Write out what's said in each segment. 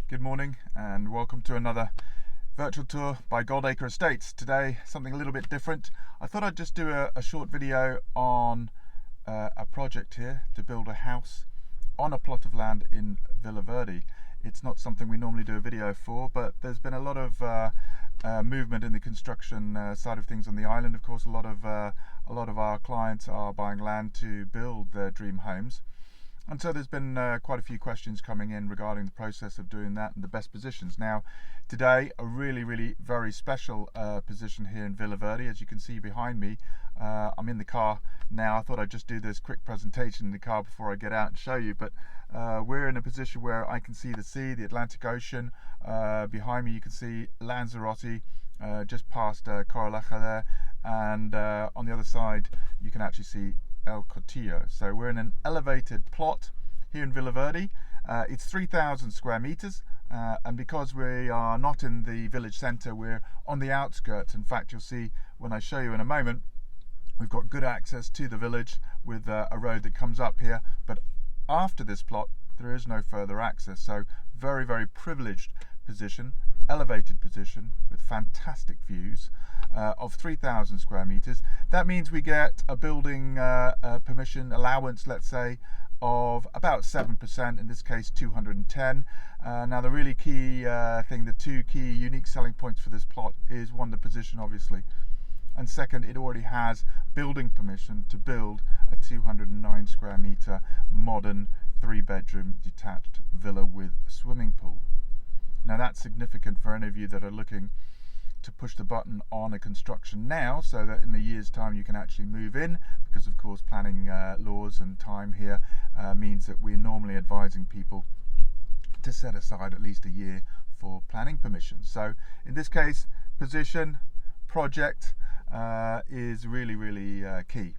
Good morning and welcome to another virtual tour by Goldacre Estates. Today something a little bit different. I thought I'd just do a short video on a project here to build a house on a plot of land in Villaverde. It's not something we normally do a video for, but there's been a lot of movement in the construction side of things on the island. Of course, a lot of our clients are buying land to build their dream homes. And so there's been quite a few questions coming in regarding the process of doing that and the best positions. Now, today, a really very special position here in Villaverde. As you can see behind me, I'm in the car now. I thought I'd just do this quick presentation in the car before I get out and show you. But we're in a position where I can see the sea, the Atlantic Ocean. Behind me, you can see Lanzarote, just past Goldacre there. And on the other side, you can actually see El Cotillo. So we're in an elevated plot here in Villaverde. It's 3,000 square meters, and because we are not in the village center, we're on the outskirts. In fact, you'll see when I show you in a moment, we've got good access to the village with a road that comes up here, but after this plot there is no further access. So very privileged position, elevated position with fantastic views of 3,000 square meters. That means we get a building permission allowance, let's say, of about 7%, in this case 210. Now the really key thing, the two key unique selling points for this plot is one, the position obviously, and second, it already has building permission to build a 209 square meter modern 3-bedroom detached villa with swimming pool. Now that's significant for any of you that are looking to push the button on a construction now, so that in a year's time you can actually move in, because of course planning laws and time here means that we're normally advising people to set aside at least a year for planning permission. So in this case, position, project is really key.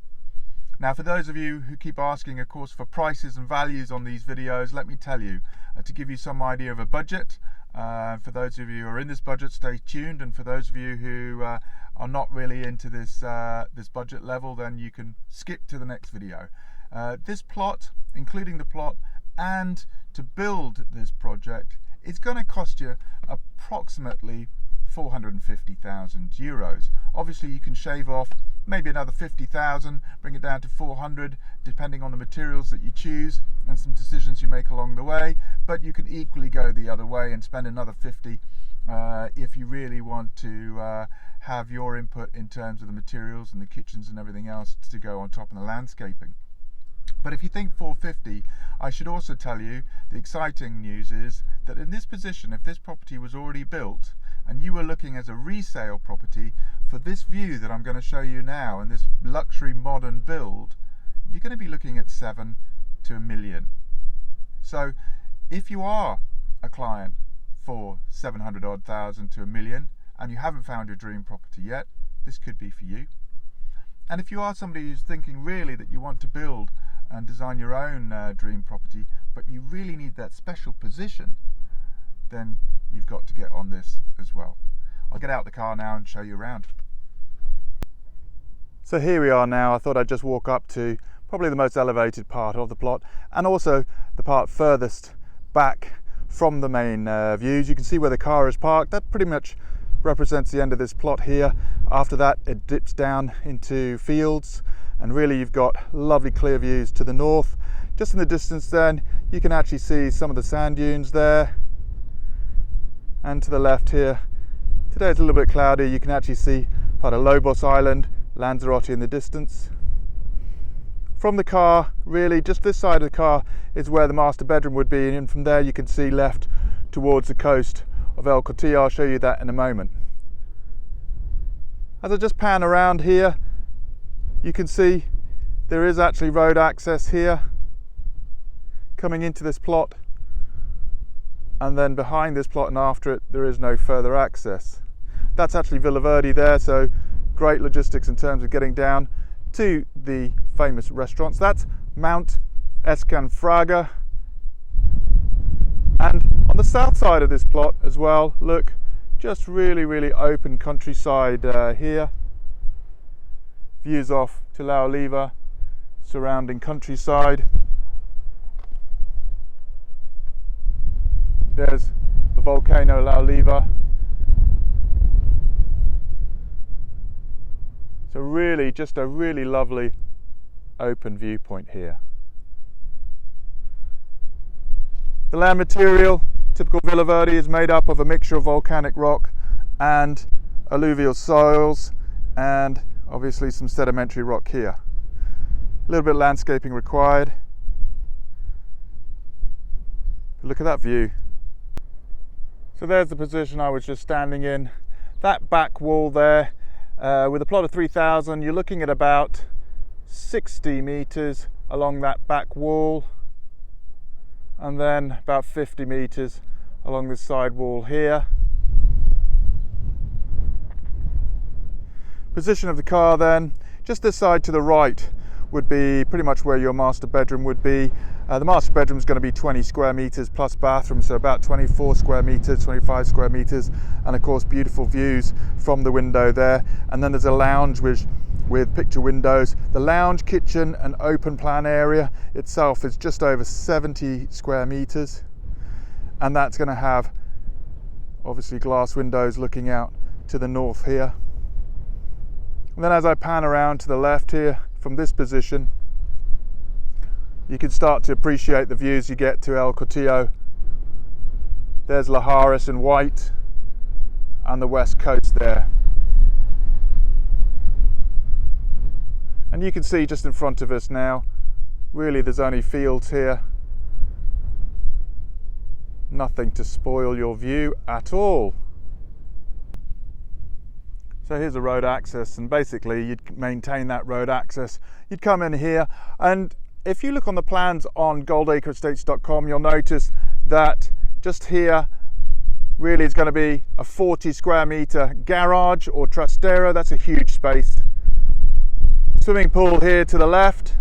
Now, for those of you who keep asking, of course, for prices and values on these videos, let me tell you, to give you some idea of a budget, for those of you who are in this budget, stay tuned, and for those of you who are not really into this budget level, then you can skip to the next video. This plot, including the plot, and to build this project, it's going to cost you approximately 450,000 euros. Obviously you can shave off maybe another 50,000, bring it down to 400, depending on the materials that you choose and some decisions you make along the way, but you can equally go the other way and spend another 50 if you really want to have your input in terms of the materials and the kitchens and everything else to go on top of the landscaping. But if you think 450, I should also tell you the exciting news is that in this position, if this property was already built and you were looking as a resale property for this view that I'm going to show you now and this luxury modern build, you're going to be looking at 7 to a million. So if you are a client for 700 odd thousand to a million and you haven't found your dream property yet, this could be for you. And if you are somebody who's thinking really that you want to build and design your own dream property, but you really need that special position, then you've got to get on this as well. I'll get out the car now and show you around. So here we are now. I thought I'd just walk up to probably the most elevated part of the plot, and also the part furthest back from the main views. You can see where the car is parked. That pretty much represents the end of this plot here. After that it dips down into fields, and really you've got lovely clear views to the north. Just in the distance then you can actually see some of the sand dunes there, and to the left here, today it's a little bit cloudy, you can actually see part of Lobos Island, Lanzarote in the distance. From the car, really just this side of the car is where the master bedroom would be, and from there you can see left towards the coast of El Cotillo. I'll show you that in a moment. As I just pan around here, you can see there is actually road access here coming into this plot, and then behind this plot and after it there is no further access. That's actually Villaverde there, so great logistics in terms of getting down to the famous restaurants. That's Mount Escanfraga. And on the south side of this plot as well, look, just really open countryside here. Views off to La Oliva, surrounding countryside. There's volcano La Oliva. So really, just a really lovely open viewpoint here. The land material, typical Villaverde, is made up of a mixture of volcanic rock and alluvial soils, and obviously some sedimentary rock here. A little bit of landscaping required. But look at that view. So there's the position I was just standing in. That back wall there, with a plot of 3,000, you're looking at about 60 meters along that back wall, and then about 50 meters along this side wall here. Position of the car then, just this side to the right would be pretty much where your master bedroom would be. The master bedroom is going to be 20 square meters plus bathroom, so about 24 square meters, 25 square meters, and of course beautiful views from the window there. And then there's a lounge with picture windows. The lounge, kitchen and open plan area itself is just over 70 square meters, and that's going to have obviously glass windows looking out to the north here. And then as I pan around to the left here from this position, you can start to appreciate the views you get to El Cotillo. There's La Harris in white and the west coast there. And you can see just in front of us now, really there's only fields here. Nothing to spoil your view at all. So here's a road access, and basically you'd maintain that road access. You'd come in here, and if you look on the plans on goldacreestates.com, you'll notice that just here really is going to be a 40 square meter garage or trastero. That's a huge space. Swimming pool here to the left,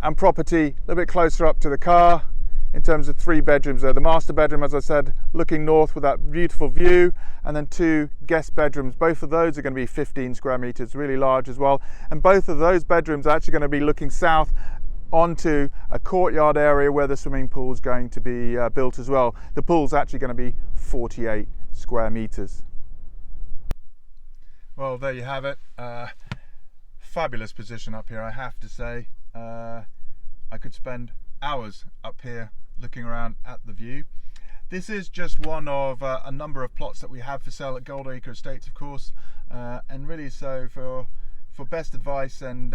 and property a little bit closer up to the car in terms of 3 bedrooms there. The master bedroom, as I said, looking north with that beautiful view, and then 2 guest bedrooms. Both of those are going to be 15 square meters, really large as well. And both of those bedrooms are actually going to be looking south onto a courtyard area where the swimming pool is going to be built as well. The pool's actually going to be 48 square meters. Well, there you have it. Fabulous position up here, I have to say. I could spend hours up here looking around at the view. This is just one of a number of plots that we have for sale at Goldacre Estates, of course, and really so for best advice and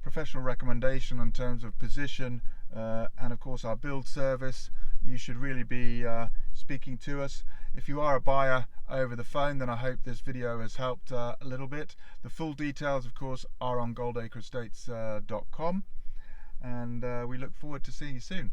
professional recommendation in terms of position and of course our build service, you should really be speaking to us. If you are a buyer over the phone, then I hope this video has helped a little bit. The full details, of course, are on goldacreestates.com, and we look forward to seeing you soon.